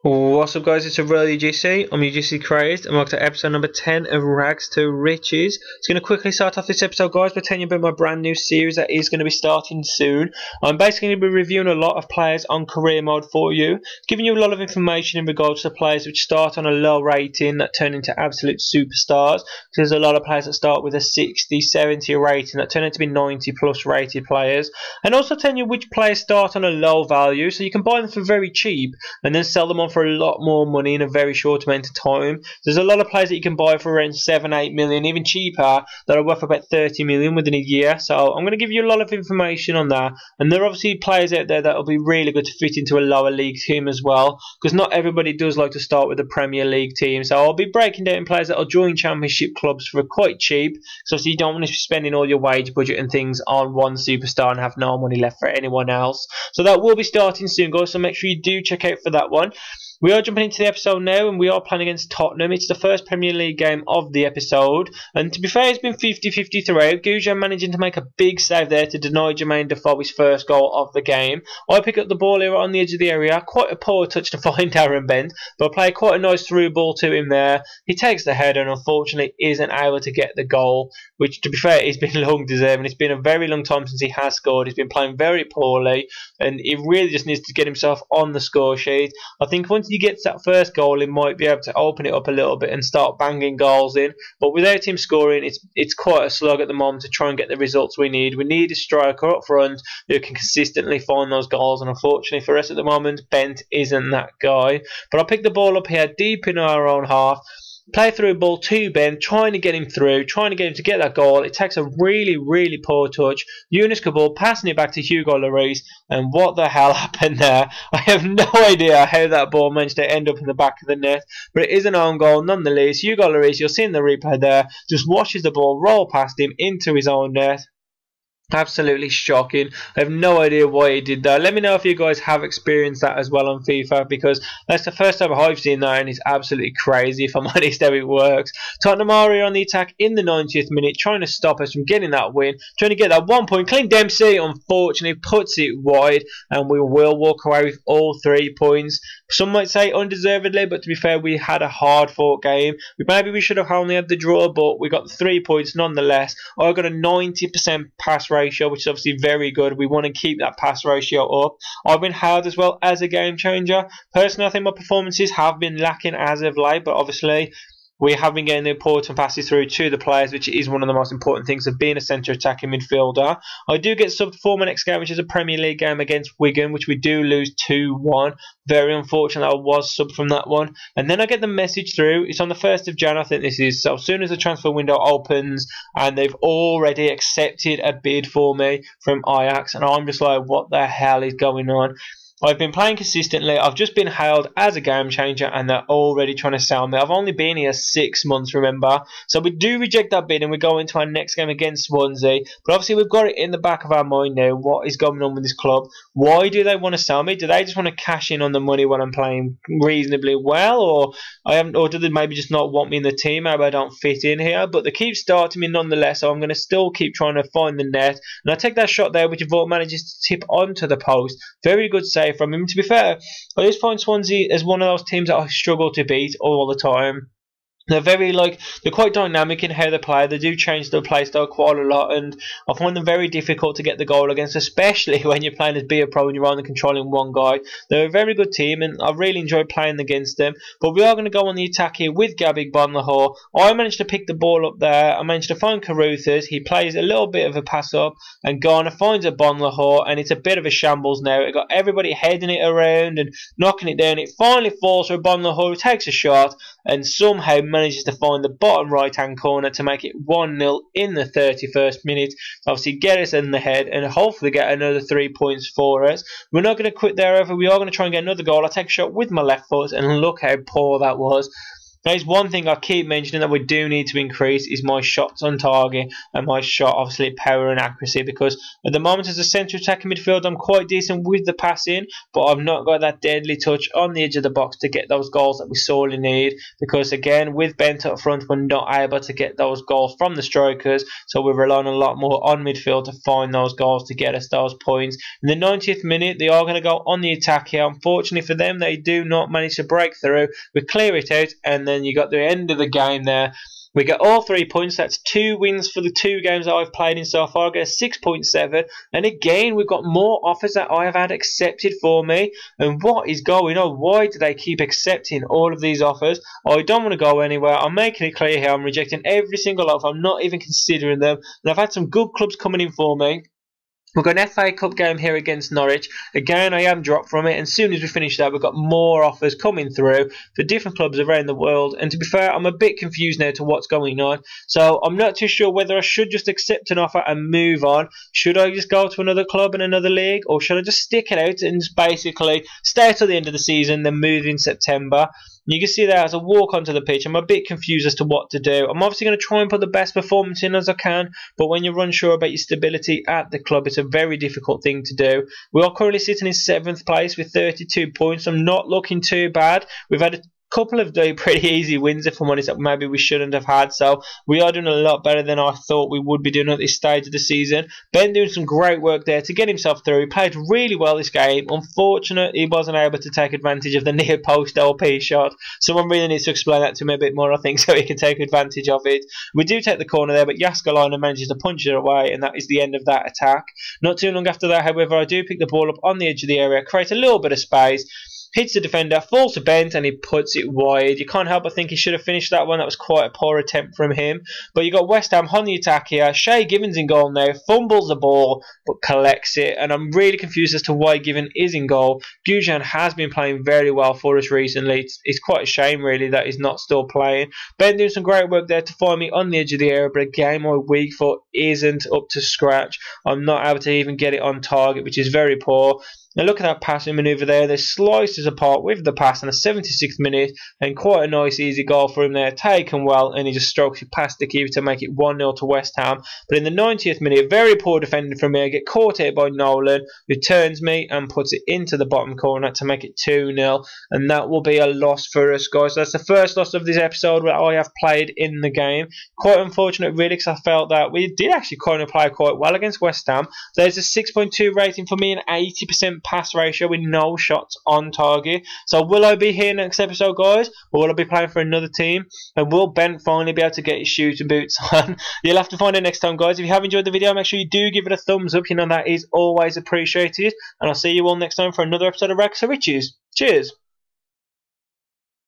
What's up guys, it's a real UGC, I'm UGC Crazed and welcome to episode number 10 of Rags to Riches. It's going to quickly start off this episode guys by telling you about my brand new series that is going to be starting soon. I'm basically going to be reviewing a lot of players on career mode for you, giving you a lot of information in regards to players which start on a low rating that turn into absolute superstars. There's a lot of players that start with a 60, 70 rating that turn into be 90 plus rated players, and also telling you which players start on a low value so you can buy them for very cheap and then sell them on for a lot more money in a very short amount of time. There's a lot of players that you can buy for around 7-8 million, even cheaper, that are worth about 30 million within a year. So I'm going to give you a lot of information on that, and there are obviously players out there that will be really good to fit into a lower league team as well, because not everybody does like to start with a Premier League team. So I'll be breaking down players that will join Championship clubs for quite cheap, so you don't want to be spending all your wage budget and things on one superstar and have no money left for anyone else. So that will be starting soon guys, so make sure you do check out for that one. We are jumping into the episode now, and we are playing against Tottenham. It's the first Premier League game of the episode, and to be fair, it's been 50-50 throughout. Goujon managing to make a big save there to deny Jermaine Defoe his first goal of the game. I pick up the ball here on the edge of the area. Quite a poor touch to find Darren Bent, but I play quite a nice through ball to him there. He takes the header and unfortunately isn't able to get the goal, which to be fair, he's been long deserving. It's been a very long time since he has scored. He's been playing very poorly, and he really just needs to get himself on the score sheet. I think once he gets that first goal, he might be able to open it up a little bit and start banging goals in. But without him scoring, it's quite a slug at the moment to try and get the results we need. We need a striker up front who can consistently find those goals, and unfortunately for us at the moment, Bent isn't that guy. But I'll pick the ball up here deep in our own half. Play through a ball to Ben, trying to get him through, trying to get him to get that goal. It takes a really poor touch. Yunus Kabul passing it back to Hugo Lloris, and what the hell happened there? I have no idea how that ball managed to end up in the back of the net, but it is an own goal nonetheless. Hugo Lloris, you'll see in the replay there, just watches the ball roll past him into his own net. Absolutely shocking. I have no idea why he did that. Let me know if you guys have experienced that as well on FIFA, because that's the first time I've seen that, and it's absolutely crazy if I'm honest how it works. Tottenham are on the attack in the 90th minute, trying to stop us from getting that win, trying to get that 1 point. Clint Dempsey unfortunately puts it wide, and we will walk away with all 3 points. Some might say undeservedly, but to be fair, we had a hard fought game. Maybe we should have only had the draw, but we got the 3 points nonetheless. I got a 90% pass ratio, which is obviously very good. We want to keep that pass ratio up. I've been held as well as a game changer. Personally, I think my performances have been lacking as of late, but obviously we have been getting the important passes through to the players, which is one of the most important things of being a centre attacking midfielder. I do get subbed for my next game, which is a Premier League game against Wigan, which we do lose 2-1. Very unfortunate I was subbed from that one. And then I get the message through. It's on the 1st of Jan, I think this is. So as soon as the transfer window opens, and they've already accepted a bid for me from Ajax, and I'm just like, what the hell is going on? I've been playing consistently. I've just been hailed as a game changer, and they're already trying to sell me. I've only been here 6 months, remember? So we do reject that bid, and we go into our next game against Swansea. But obviously we've got it in the back of our mind now. What is going on with this club? Why do they want to sell me? Do they just want to cash in on the money when I'm playing reasonably well? Or do they maybe just not want me in the team? Maybe I don't fit in here. But they keep starting me nonetheless, so I'm going to still keep trying to find the net. And I take that shot there, which Vault manages to tip onto the post. Very good save from him. To be fair, at this point, Swansea is one of those teams that I struggle to beat all the time. They're quite dynamic in how they play. They do change their play style quite a lot, and I find them very difficult to get the goal against, especially when you're playing as Be a Pro and you're only controlling one guy. They're a very good team, and I really enjoy playing against them. But we are going to go on the attack here with Gabig Bonlahor. I managed to pick the ball up there. I managed to find Caruthers. He plays a little bit of a pass up, and Garner finds a Bonlahor, and it's a bit of a shambles now. It got everybody heading it around and knocking it down. It finally falls for Bonlahor, who takes a shot, and somehow manages to find the bottom right hand corner to make it 1-0 in the 31st minute. Obviously get us in the head and hopefully get another 3 points for us. We're not going to quit there ever. We are going to try and get another goal. I take a shot with my left foot, and look how poor that was. There's one thing I keep mentioning that we do need to increase is my shots on target and my shot, obviously, power and accuracy, because at the moment as a central attacking midfield I'm quite decent with the passing, but I've not got that deadly touch on the edge of the box to get those goals that we sorely need, because again with Bent up front we're not able to get those goals from the strikers, so we're relying a lot more on midfield to find those goals to get us those points. In the 90th minute they are going to go on the attack here. Unfortunately for them, they do not manage to break through. We clear it out, and then you got the end of the game there. We get all 3 points. That's 2 wins for the 2 games that I've played in so far. I get a 6.7. And again, we've got more offers that I have had accepted for me. And what is going on? Why do they keep accepting all of these offers? I don't want to go anywhere. I'm making it clear here. I'm rejecting every single offer. I'm not even considering them. And I've had some good clubs coming in for me. We've got an FA Cup game here against Norwich. Again, I am dropped from it, and as soon as we finish that, we've got more offers coming through for different clubs around the world. And to be fair, I'm a bit confused now to what's going on. So I'm not too sure whether I should just accept an offer and move on. Should I just go to another club in another league, or should I just stick it out and just basically stay till the end of the season, then move in September? You can see that as I walk onto the pitch, I'm a bit confused as to what to do. I'm obviously going to try and put the best performance in as I can, but when you're unsure about your stability at the club, it's a very difficult thing to do. We are currently sitting in 7th place with 32 points. I'm not looking too bad. We've had a couple of pretty easy wins, if I'm honest, that maybe we shouldn't have had, so we are doing a lot better than I thought we would be doing at this stage of the season. Ben doing some great work there to get himself through. He played really well this game. Unfortunately, he wasn't able to take advantage of the near post LP shot. Someone really needs to explain that to me a bit more, I think, so he can take advantage of it. We do take the corner there, but Jaskalainen manages to punch it away, and that is the end of that attack. Not too long after that, however, I do pick the ball up on the edge of the area, create a little bit of space, hits the defender, falls to Bent, and he puts it wide. You can't help but think he should have finished that one. That was quite a poor attempt from him. But you got West Ham on the attack here. Shay Given's in goal now, fumbles the ball, but collects it. And I'm really confused as to why Given is in goal. Gujan has been playing very well for us recently. It's quite a shame, really, that he's not still playing. Ben doing some great work there to find me on the edge of the area, but again, my weak foot isn't up to scratch. I'm not able to even get it on target, which is very poor. Now look at that passing manoeuvre there. They sliced us apart with the pass in the 76th minute, and quite a nice easy goal for him there, taken well, and he just strokes it past the keeper to make it 1-0 to West Ham. But in the 90th minute, very poor defending from me. I get caught here by Nolan, who turns me and puts it into the bottom corner to make it 2-0, and that will be a loss for us, guys. That's the first loss of this episode where I have played in the game. Quite unfortunate, really, because I felt that we did actually kind of play quite well against West Ham. There's a 6.2 rating for me and 80% pass ratio with no shots on target. So will I be here next episode, guys, or will I be playing for another team? And will Ben finally be able to get his shooting boots on? You'll have to find out next time, guys. If you have enjoyed the video, make sure you do give it a thumbs up. You know that is always appreciated. And I'll see you all next time for another episode of Rags to Riches. Cheers.